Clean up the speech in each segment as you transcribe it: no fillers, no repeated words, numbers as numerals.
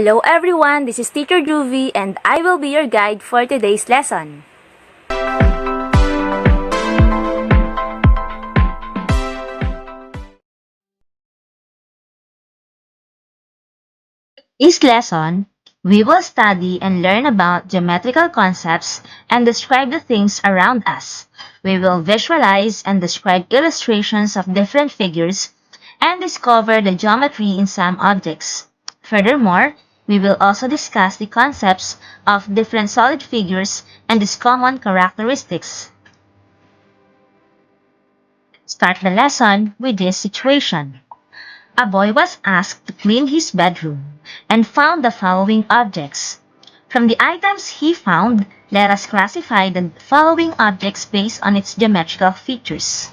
Hello everyone, this is Teacher Juvie and I will be your guide for today's lesson. This lesson, we will study and learn about geometrical concepts and describe the things around us. We will visualize and describe illustrations of different figures and discover the geometry in some objects. Furthermore, we will also discuss the concepts of different solid figures and its common characteristics. Start the lesson with this situation. A boy was asked to clean his bedroom and found the following objects. From the items he found, let us classify the following objects based on its geometrical features.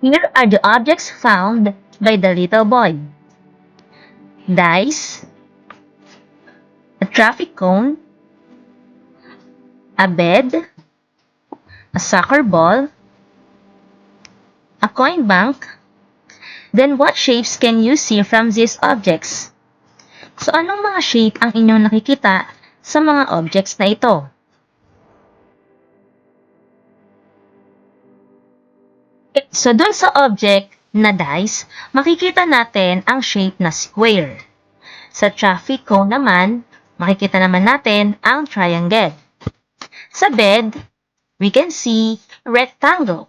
Here are the objects found by the little boy. Dice, a traffic cone, a bed, a soccer ball, a coin bank. Then what shapes can you see from these objects? So anong mga shape ang inyong nakikita sa mga objects na ito? So dun sa object na dice, makikita natin ang shape na square. Sa traffic cone naman, makikita naman natin ang triangle. Sa bed, we can see rectangle.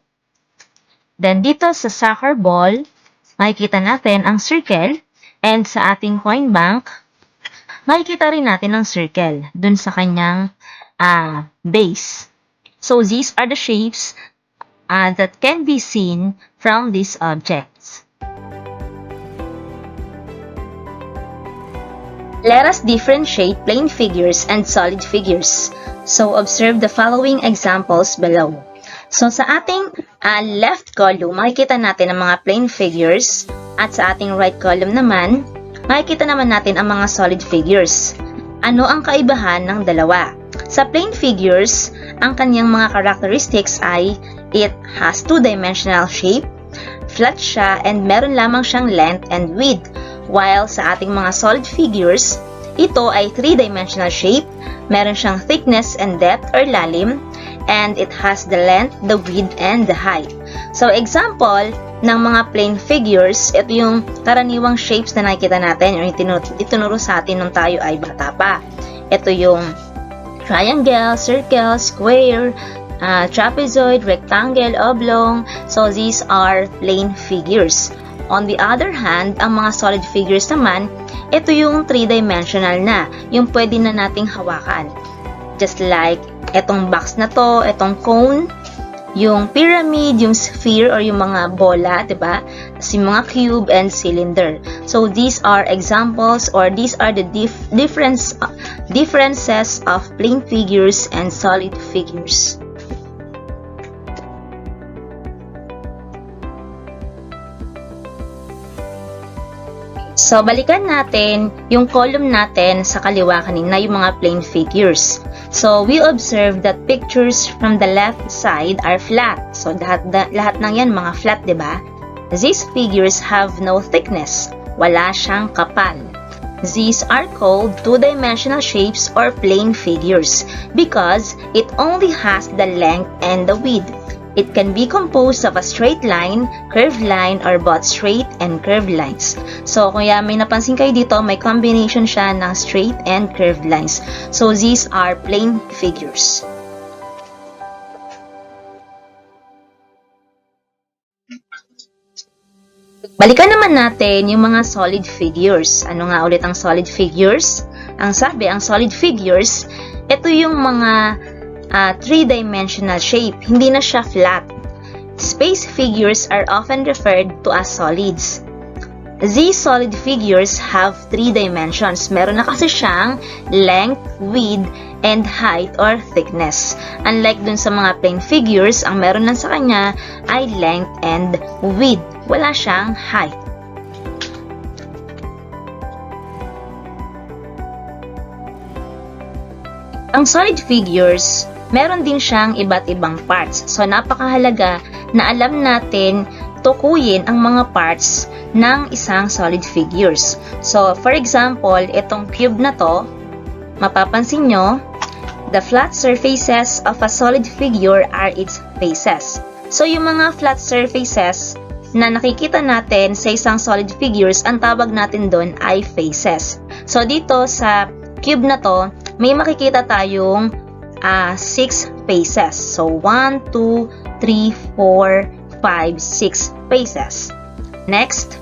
Then dito sa soccer ball, makikita natin ang circle. And sa ating coin bank, makikita rin natin ang circle dun sa kanyang base. So these are the shapes that can be seen from these objects. Let us differentiate plane figures and solid figures. So observe the following examples below. So sa ating left column, makikita natin ang mga plane figures at sa ating right column naman, makikita naman natin ang mga solid figures. Ano ang kaibahan ng dalawa? Sa plane figures, ang kanyang mga characteristics ay it has two-dimensional shape, flat siya, and meron lamang siyang length and width. While sa ating mga solid figures, ito ay three-dimensional shape, meron siyang thickness and depth or lalim, and it has the length, the width, and the height. So example ng mga plane figures, ito yung karaniwang shapes na nakikita natin o itinuro sa atin nung tayo ay bata pa. Ito yung triangle, circle, square, trapezoid, rectangle, oblong. So these are plane figures. On the other hand, ang mga solid figures naman, ito yung three-dimensional na, yung pwede na nating hawakan. Just like etong box na to, etong cone, yung pyramid, yung sphere or yung mga bola, diba? Yung mga cube and cylinder. So these are examples or these are the differences of plane figures and solid figures. So, balikan natin yung column natin sa kaliwa kanina, yung mga plane figures. So, we observe that pictures from the left side are flat. So, lahat ng yan mga flat, diba? These figures have no thickness. Wala siyang kapal. These are called two-dimensional shapes or plane figures because it only has the length and the width. It can be composed of a straight line, curved line, or both straight and curved lines. So, kaya may napansin kayo dito, may combination siya ng straight and curved lines. So, these are plane figures. Balikan naman natin yung mga solid figures. Ano nga ulit ang solid figures? Ang sabi, ang solid figures, ito yung mga three-dimensional shape. Hindi na siya flat. Space figures are often referred to as solids. These solid figures have three dimensions. Meron na kasi siyang length, width, and height or thickness. Unlike dun sa mga plane figures, ang meron lang sa kanya ay length and width. Wala siyang height. Ang solid figures, meron din siyang iba't ibang parts. So, napakahalaga na alam natin tukuyin ang mga parts ng isang solid figures. So, for example, itong cube na to, mapapansin nyo, the flat surfaces of a solid figure are its faces. So, yung mga flat surfaces na nakikita natin sa isang solid figures, ang tawag natin doon ay faces. So, dito sa cube na to, may makikita tayong 6 faces. So, 1, 2, 3, 4, 5, 6 faces. Next,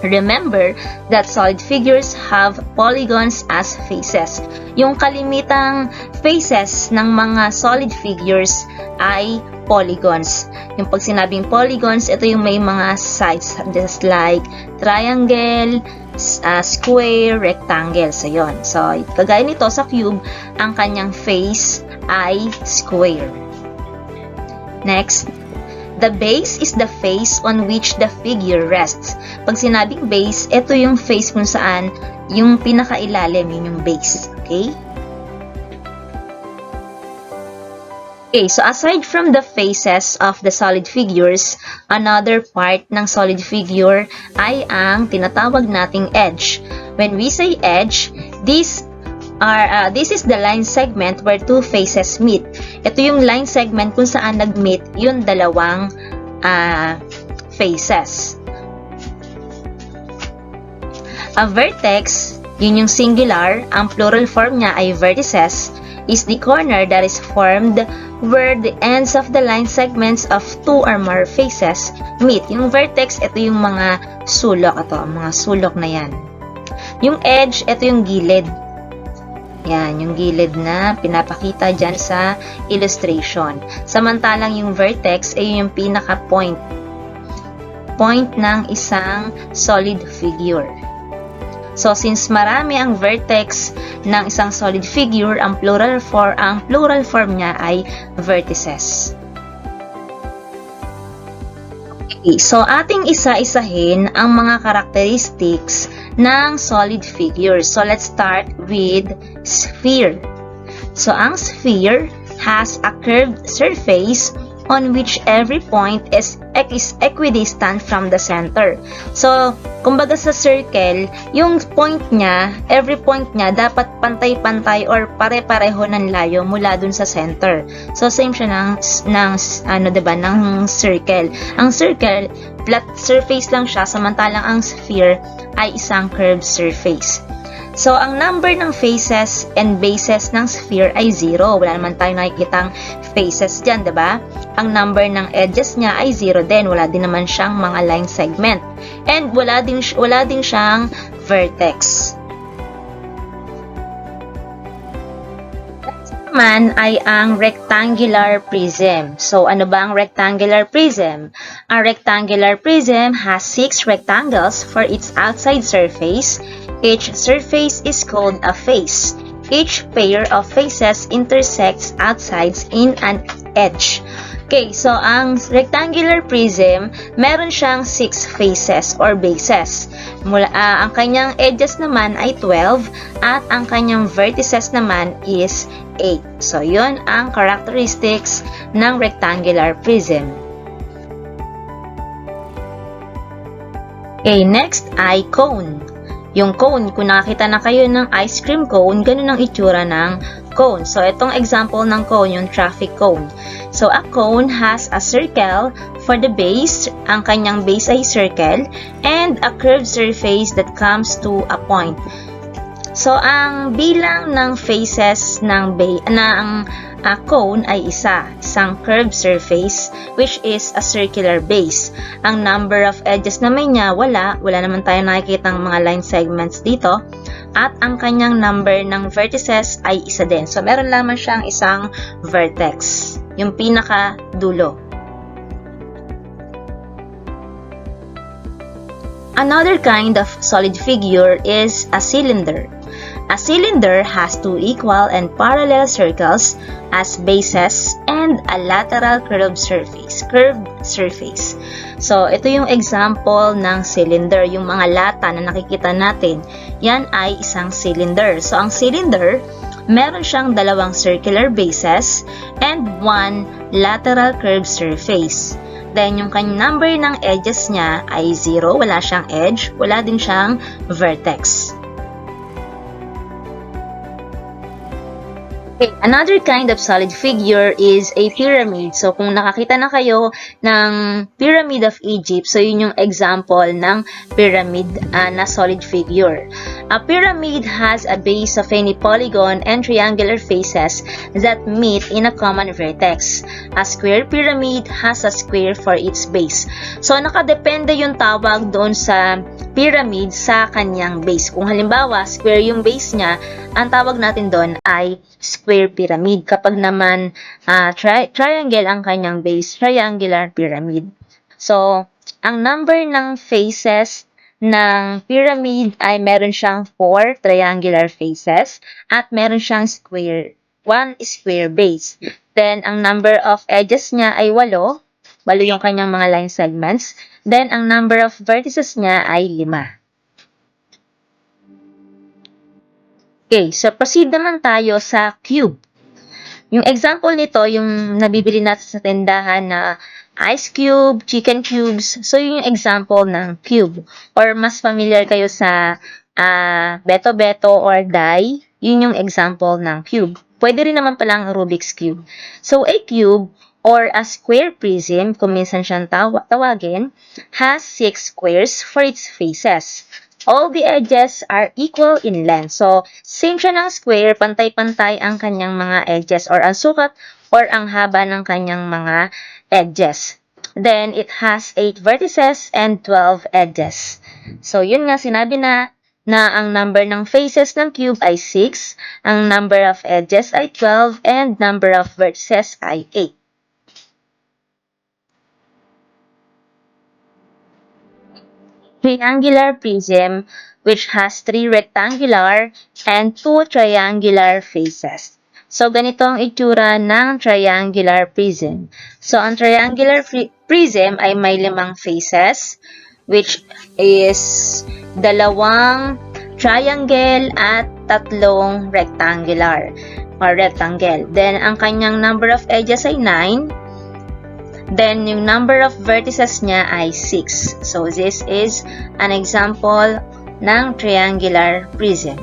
remember that solid figures have polygons as faces. Yung kalimitang faces ng mga solid figures ay polygons. Yung pag sinabing polygons, ito yung may mga sides just like triangle, square, rectangle. So, yun. So, kagaya nito sa cube, ang kanyang face ay square. Next, the base is the face on which the figure rests. Pag sinabing base, ito yung face kung saan yung pinakailalim, yun yung base. Okay? Okay, so aside from the faces of the solid figures, another part ng solid figure ay ang tinatawag nating edge. When we say edge, this is the line segment where two faces meet. Ito yung line segment kung saan nag-meet yung dalawang faces. A vertex, yun yung singular, ang plural form niya ay vertices, is the corner that is formed where the ends of the line segments of two or more faces meet. Yung vertex, ito yung mga sulok. Ito, mga sulok na yan. Yung edge, ito yung gilid. Yan, yung gilid na pinapakita dyan sa illustration. Samantalang yung vertex ay yung pinaka-point. Point ng isang solid figure. So, since marami ang vertex ng isang solid figure, ang plural form niya ay vertices. Okay, so ating isa-isahin ang mga characteristics ng solid figure. So, let's start with sphere. So, ang sphere has a curved surface on which every point is equidistant from the center. So, kumbaga sa circle, yung point niya, every point niya dapat pantay-pantay or pare-pareho ng layo mula dun sa center. So, same siya ng circle. Ang circle, flat surface lang siya, samantalang ang sphere ay isang curved surface. So, ang number ng faces and bases ng sphere ay 0. Wala naman tayong nakikitang faces dyan, diba? Ang number ng edges niya ay 0 din. Wala din naman siyang mga line segment. And wala din siyang vertex. Next naman ay ang rectangular prism. So, ano ba ang rectangular prism? Ang rectangular prism has 6 rectangles for its outside surface. Each surface is called a face. Each pair of faces intersects outsides in an edge. Okay, so ang rectangular prism, meron siyang 6 faces or bases. Ang kanyang edges naman ay 12 at ang kanyang vertices naman is 8. So, yun ang characteristics ng rectangular prism. Okay, next ay cone. Yung cone, kung nakakita na kayo ng ice cream cone, ganun ang itsura ng cone. So, itong example ng cone, yung traffic cone. So, a cone has a circle for the base, ang kanyang base ay circle, and a curved surface that comes to a point. So, ang bilang ng faces ng cone ay isang curved surface which is a circular base. Ang number of edges naman niya, wala naman tayo nakikitang mga line segments dito. At ang kanyang number ng vertices ay isa din. So, meron lamang siyang isang vertex, yung pinaka dulo. Another kind of solid figure is a cylinder. A cylinder has two equal and parallel circles as bases and a lateral curved surface. So, ito yung example ng cylinder. Yung mga lata na nakikita natin, yan ay isang cylinder. So, ang cylinder, meron siyang dalawang circular bases and one lateral curved surface. Then, yung kanyang number ng edges niya ay 0, wala siyang edge, wala din siyang vertex. Okay, another kind of solid figure is a pyramid. So, kung nakakita na kayo ng Pyramid of Egypt, so yun yung example ng pyramid na solid figure. A pyramid has a base of any polygon and triangular faces that meet in a common vertex. A square pyramid has a square for its base. So, nakadepende yung tawag doon sa pyramid sa kanyang base. Kung halimbawa, square yung base niya, ang tawag natin doon ay square pyramid. Kapag naman triangle ang kanyang base, triangular pyramid. So, ang number ng faces ng pyramid ay meron siyang 4 triangular faces at meron siyang square, 1 square base. Then, ang number of edges niya ay 8. 8 yung kanyang mga line segments. Then, ang number of vertices niya ay 5. Okay, so proceed naman tayo sa cube. Yung example nito, yung nabibili natin sa tindahan na ice cube, chicken cubes. So, yun yung example ng cube. Or mas familiar kayo sa beto-beto or die. Yun yung example ng cube. Pwede rin naman palang Rubik's Cube. So, a cube or a square prism, kung minsan siyang tawagin, has 6 squares for its faces. All the edges are equal in length. So, same siya ng square, pantay-pantay ang kanyang mga edges or ang sukat or ang haba ng kanyang mga edges. Then, it has 8 vertices and 12 edges. So, yun nga sinabi na ang number ng faces ng cube ay 6, ang number of edges ay 12, and number of vertices ay 8. Triangular prism, which has 3 rectangular and 2 triangular faces. So, ganito ang itsura ng triangular prism. So, ang triangular prism ay may 5 faces, which is 2 triangle at 3 rectangular or rectangle. Then, ang kanyang number of edges ay 9. Then, yung number of vertices niya ay 6. So, this is an example ng triangular prism.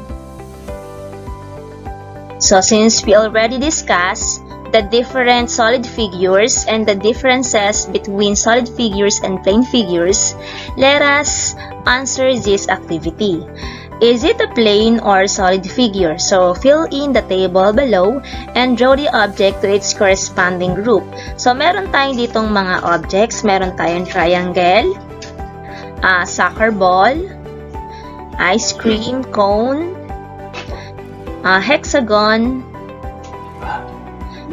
So, since we already discussed the different solid figures and the differences between solid figures and plane figures, let us answer this activity. Is it a plane or solid figure? So, fill in the table below and draw the object to its corresponding group. So, meron tayong ditong mga objects. Meron tayong triangle, soccer ball, ice cream cone, hexagon,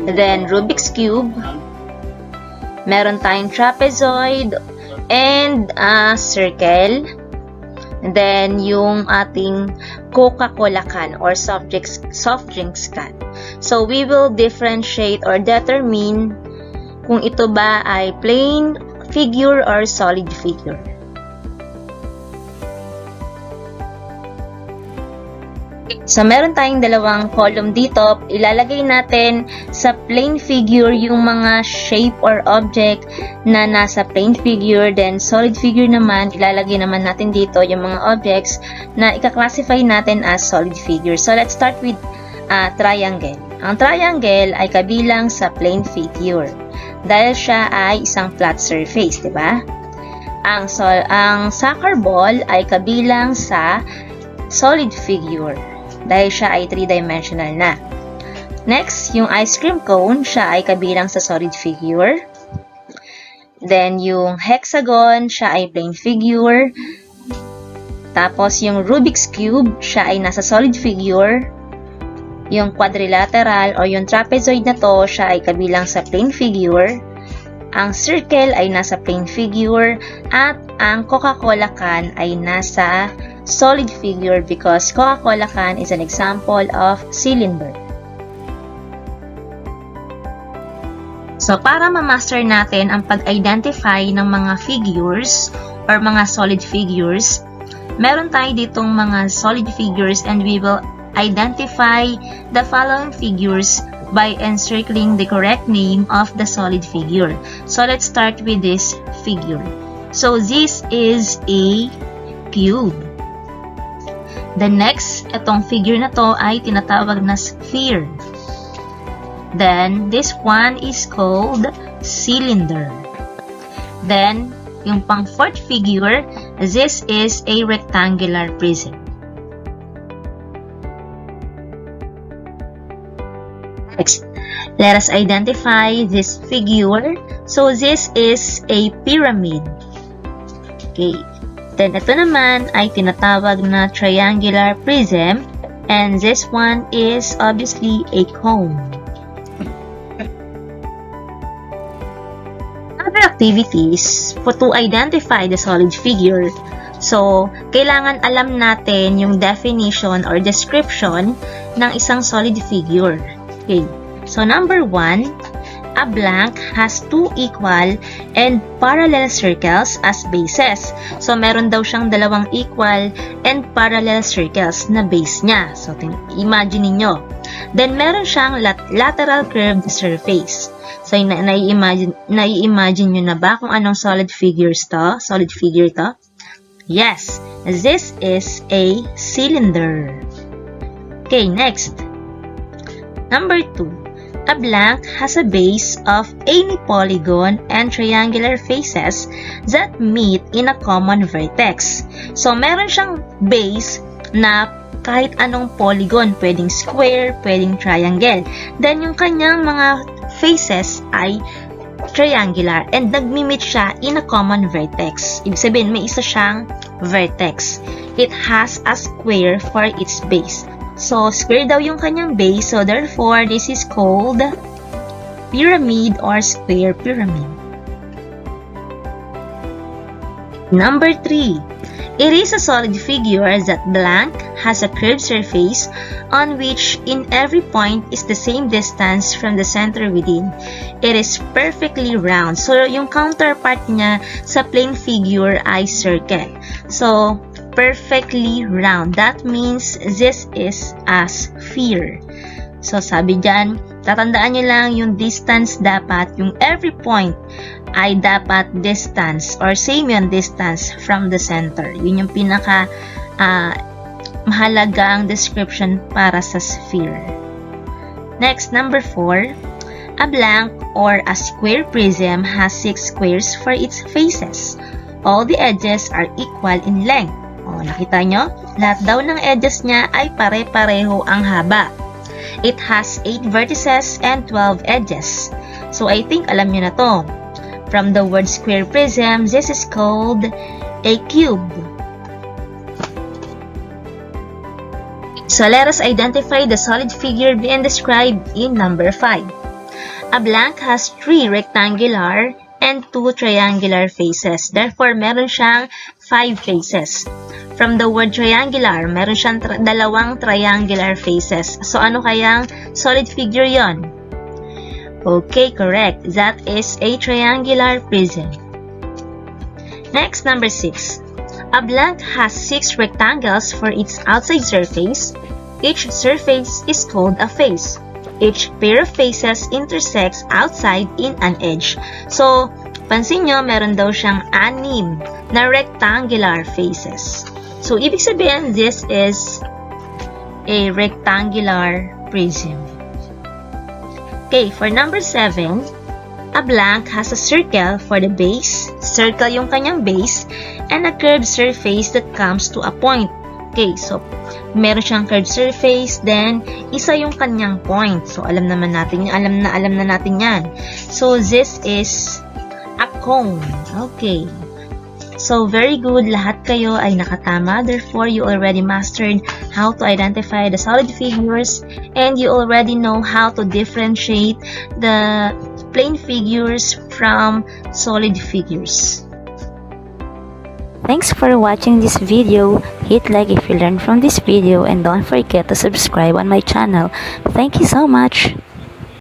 then Rubik's Cube, meron tayong trapezoid, and circle. And then, yung ating Coca-Cola can or soft drinks can. So, we will differentiate or determine kung ito ba ay plane figure or solid figure. So, meron tayong 2 column dito. Ilalagay natin sa plane figure yung mga shape or object na nasa plane figure. Then, solid figure naman, ilalagay naman natin dito yung mga objects na ika-classify natin as solid figure. So, let's start with triangle. Ang triangle ay kabilang sa plane figure dahil siya ay isang flat surface, di ba? Ang soccer ball ay kabilang sa solid figure dahil siya ay 3-dimensional na. Next, yung ice cream cone, siya ay kabilang sa solid figure. Then, yung hexagon, siya ay plane figure. Tapos, yung Rubik's Cube, siya ay nasa solid figure. Yung quadrilateral o yung trapezoid na to, siya ay kabilang sa plane figure. Ang circle ay nasa plane figure. At ang Coca-Cola can ay nasa solid figure because Coca-Cola can is an example of cylinder. So, para ma-master natin ang pag-identify ng mga figures or mga solid figures, meron tayo ditong mga solid figures and we will identify the following figures by encircling the correct name of the solid figure. So let's start with this figure. So this is a cube. The next, itong figure na to ay tinatawag na sphere. Then, this one is called cylinder. Then, yung pang fourth figure, this is a rectangular prism. Next, let us identify this figure. So, this is a pyramid. Okay. Then, ito naman ay tinatawag na triangular prism. And this one is obviously a cone. Other activities to identify the solid figure. So, kailangan alam natin yung definition or description ng isang solid figure. Okay. So, number 1, a blank has two equal and parallel circles as bases. So, meron daw siyang dalawang equal and parallel circles na base niya. So, imagine niyo. Then, meron siyang lateral curved surface. So, nai-imagine nyo na ba kung anong solid figure to? Yes, this is a cylinder. Okay, next. Number 2. A blank has a base of any polygon and triangular faces that meet in a common vertex. So, meron siyang base na kahit anong polygon, pwedeng square, pwedeng triangle. Then, yung kanyang mga faces ay triangular and nagmi-meet siya in a common vertex. Ibig sabihin, may isa siyang vertex. It has a square for its base. So, square daw yung kanyang base. So, therefore, this is called pyramid or square pyramid. Number 3. It is a solid figure that blank has a curved surface on which in every point is the same distance from the center within. It is perfectly round. So, yung counterpart niya sa plane figure ay circle. So, perfectly round. That means this is a sphere. So, sabi dyan, tatandaan nyo lang yung distance dapat, yung every point ay dapat distance or same yung distance from the center. Yun yung pinaka mahalagang description para sa sphere. Next, number 4. A blank or a square prism has 6 squares for its faces. All the edges are equal in length. O, nakita nyo? Lahat daw ng edges niya ay pare-pareho ang haba. It has 8 vertices and 12 edges. So, I think alam nyo na to. From the word square prism, this is called a cube. So, let us identify the solid figure being described in number 5. A blank has 3 rectangular and 2 triangular faces. Therefore, meron siyang 5 faces. From the word triangular, meron siyang dalawang triangular faces. So, ano kayang solid figure yon? Okay, correct. That is a triangular prism. Next, number 6. A blank has 6 rectangles for its outside surface. Each surface is called a face. Each pair of faces intersects outside in an edge. So, pansin nyo, meron daw siyang 6 na rectangular faces. So, ibig sabihin, this is a rectangular prism. Okay, for number 7, a blank has a circle for the base, circle yung kanyang base, and a curved surface that comes to a point. Okay, so, meron siyang curved surface, then, isa yung kanyang point. So, alam na natin yan. So, this is a cone. Okay. So, very good. Lahat kayo ay nakatama. Therefore, you already mastered how to identify the solid figures and you already know how to differentiate the plane figures from solid figures. Thanks for watching this video. Hit like if you learned from this video and don't forget to subscribe on my channel. Thank you so much.